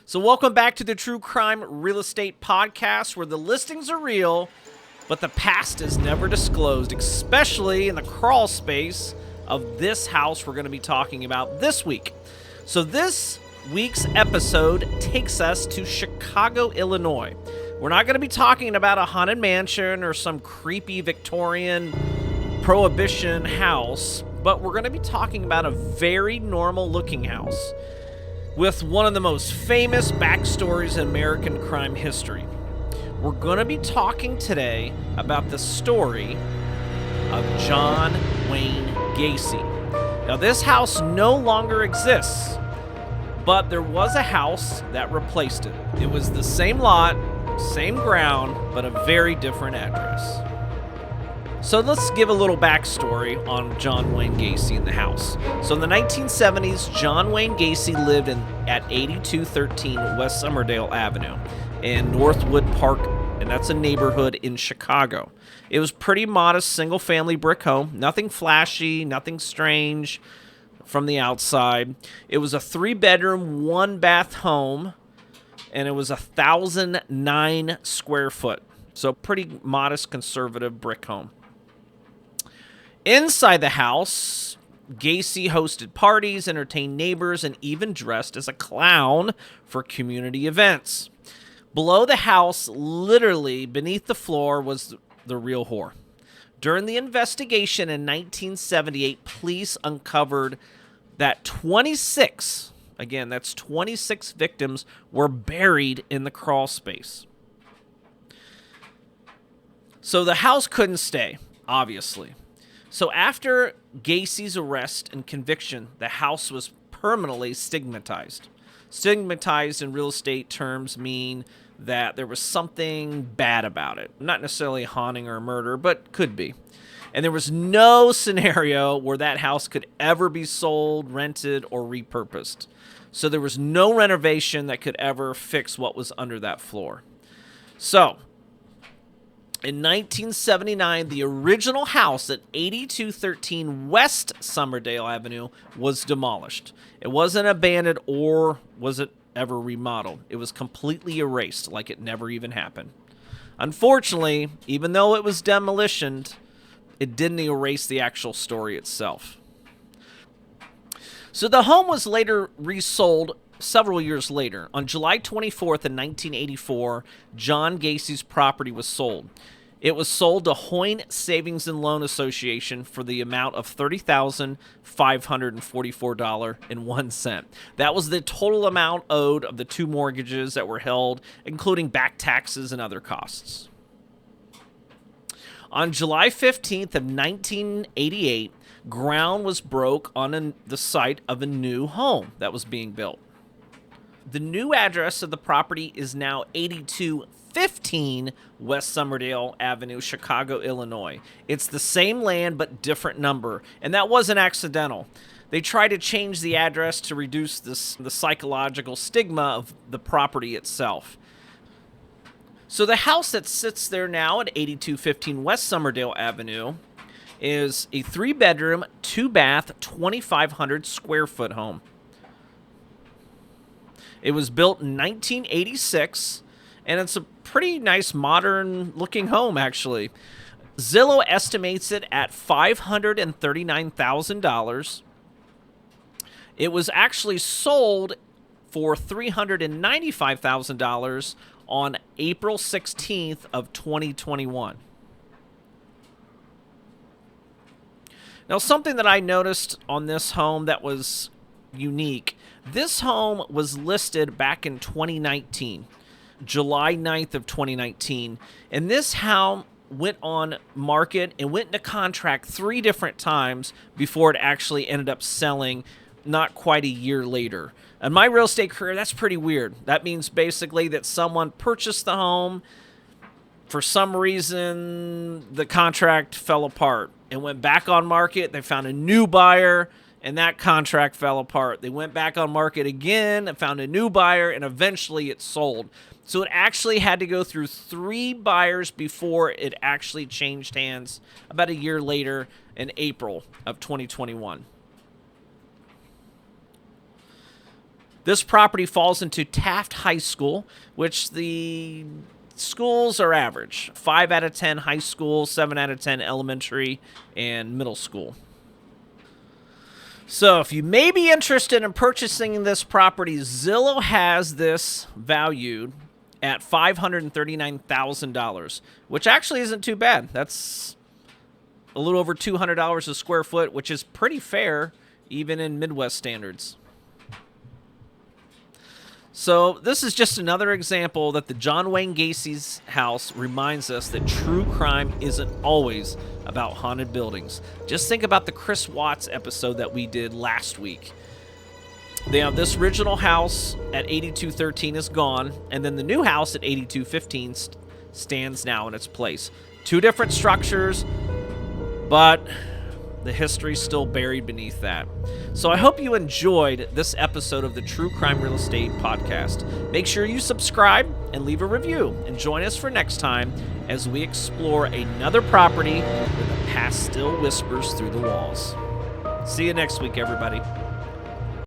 So welcome back to the True Crime Real Estate Podcast, where the listings are real, but the past is never disclosed, especially in the crawl space of this house we're going to be talking about this week. So this week's episode takes us to Chicago, Illinois. We're not going to be talking about a haunted mansion or some creepy Victorian Prohibition house, but we're going to be talking about a very normal looking house with one of the most famous backstories in American crime history. We're going to be talking today about the story of John Wayne Gacy. Now, this house no longer exists, but there was a house that replaced it. It was the same lot, same ground, but a very different address. So let's give a little backstory on John Wayne Gacy and the house. So in the 1970s, John Wayne Gacy lived at 8213 West Somerdale Avenue in Northwood Park, and that's a neighborhood in Chicago. It was pretty modest single-family brick home, nothing flashy, nothing strange from the outside. It was a 3-bedroom, 1-bath home, and it was 1,009 square foot. So pretty modest, conservative brick home. Inside the house, Gacy hosted parties, entertained neighbors, and even dressed as a clown for community events. Below the house, literally beneath the floor, was the real whore. During the investigation in 1978, police uncovered that 26 victims were buried in the crawl space. So the house couldn't stay, obviously. So after Gacy's arrest and conviction, the house was permanently stigmatized. Stigmatized in real estate terms mean that there was something bad about it. Not necessarily a haunting or a murder, but could be. And there was no scenario where that house could ever be sold, rented, or repurposed. So there was no renovation that could ever fix what was under that floor. So in 1979, the original house at 8213 West Somerdale Avenue was demolished. It wasn't abandoned or was it ever remodeled. It was completely erased, like it never even happened. Unfortunately, even though it was demolitioned, it didn't erase the actual story itself. So the home was later resold several years later. On July 24th in 1984, John Gacy's property was sold. It was sold to Hoyne Savings and Loan Association for the amount of $30,544.01. That was the total amount owed of the 2 mortgages that were held, including back taxes and other costs. On July 15th of 1988, ground was broke on the site of a new home that was being built. The new address of the property is now 8215 West Somerdale Avenue, Chicago, Illinois. It's the same land but different number, and that wasn't accidental. They tried to change the address to reduce the psychological stigma of the property itself. So the house that sits there now at 8215 West Somerdale Avenue is a 3-bedroom, 2-bath, 2,500 square foot home. It was built in 1986, and it's a pretty nice modern-looking home, actually. Zillow estimates it at $539,000. It was actually sold for $395,000 on April 16th of 2021. Now, something that I noticed on this home that was unique, this home was listed back in 2019, July 9th of 2019, and this home went on market and went into contract 3 different times before it actually ended up selling not quite a year later. In my real estate career, that's pretty weird. That means basically that someone purchased the home. For some reason, the contract fell apart and went back on market. They found a new buyer, and that contract fell apart. They went back on market again and found a new buyer, and eventually it sold. So it actually had to go through 3 buyers before it actually changed hands about a year later in April of 2021. This property falls into Taft High School, which the schools are average. 5 out of 10 high school, 7 out of 10 elementary and middle school. So if you may be interested in purchasing this property, Zillow has this valued at $539,000, which actually isn't too bad. That's a little over $200 a square foot, which is pretty fair, even in Midwest standards. So this is just another example that the John Wayne Gacy's house reminds us that true crime isn't always about haunted buildings. Just think about the Chris Watts episode that we did last week. Now, this original house at 8213 is gone, and then the new house at 8215 stands now in its place. Two different structures, but the history's still buried beneath that. So I hope you enjoyed this episode of the True Crime Real Estate Podcast. Make sure you subscribe and leave a review, and join us for next time as we explore another property where the past still whispers through the walls. See you next week, everybody.